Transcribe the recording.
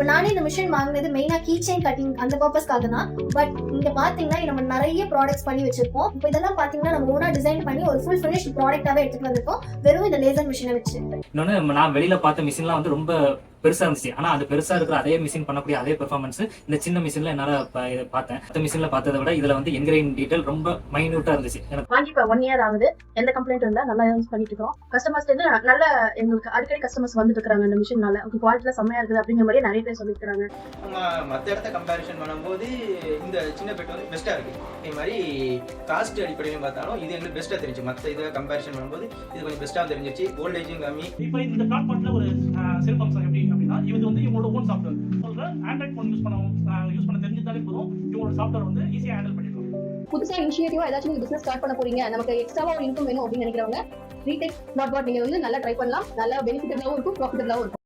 இப்போ நானே இந்த மிஷின் வாங்கினது மெயினா கீ செயின் கட்டிங் அந்த பர்பஸ்க்காக தான். பட் இங்க பாத்தீங்கன்னா நம்ம நிறைய ப்ராடக்ட்ஸ் பண்ணி வச்சிருக்கோம். இப்போ இதெல்லாம் பாத்தீங்கன்னா நம்ம ஓனா டிசைன் பண்ணி ஒரு ஃபுல் ஃபினிஷ் ப்ராடக்ட்டாவே எடுத்துட்டு வந்திருக்கோம் வெறும் இந்த லேசர் மிஷினை வச்சு. இன்னொன்னு நான் வெளியில பார்த்த மிஷின்லாம் வந்து ரொம்ப பெருசா இருந்துச்சு. ஆனா அது பெருசா இருக்கிற அதே மிஷின் பண்ணக்கூடிய அதே பெர்ஃபார்மன்ஸ் இந்த சின்ன மிஷின்ல என்னால பார்த்தேன். மற்ற மிஷின்ல பார்த்ததை விட இதுல வந்து என்கிரைன் டீடைல் ரொம்ப மைன்யூட்டா இருந்துச்சு. வாங்கி இப்போ 1 இயர் ஆகுது. எந்த கம்ப்ளைண்ட் இல்லை, நல்லா யூஸ் பண்ணிட்டு இருக்கோம். கஸ்டமர்ஸ் நல்ல எங்களுக்கு அடிக்கடி கஸ்டமர்ஸ் வந்துட்டு இருக்காங்க. இந்த மிஷினால குவாலிட்டில செம்மையா இருக்குது அப்படிங்கிற மாதிரி நிறைய பேர் சொல்லியிருக்காங்க. மற்ற இடத்த கம்பேரிசன் பண்ணும்போது இந்த சின்ன பெட் வந்து பெஸ்ட்டாக இருக்குது. இதே மாதிரி காஸ்ட் அடிப்படையிலும் பார்த்தாலும் இது எங்களுக்கு பெஸ்ட்டாக தெரிஞ்சு. மற்ற இதை கம்பேரிசன் பண்ணும்போது இது கொஞ்சம் பெஸ்ட்டாக தெரிஞ்சிச்சு. ஓல்டேஜும் கம்மி. இப்போ இந்த பிளாட்ஃபார்ம்ல ஒரு செல்ஃப் அம்சம் எப்படி அப்படின்னா இது வந்து இவங்களோட own software. Android phone use பண்ண தெரிஞ்சிருந்தாலே போதும், இவங்களோட சாஃப்ட்வேர் வந்து ஈஸியாக ஹேண்டில் பண்ணிடலாம். புதுசா இனிஷியேட்டிவா ஏதாச்சும் நீங்க பிசினஸ் ஸ்டார்ட் பண்ண போறீங்க, நமக்கு எக்ஸ்ட்ராவா ஒரு இன்கம் வேணும் அப்படின்னு நினைக்கிறவங்க ரீடெக் ஸ்மார்ட் வாட் நீங்க வந்து நல்லா ட்ரை பண்ணலாம். நல்லா பெனிஃபிட்டபிளாவும் இருக்கும், ப்ராஃபிட்டபிளாவும் இருக்கும்.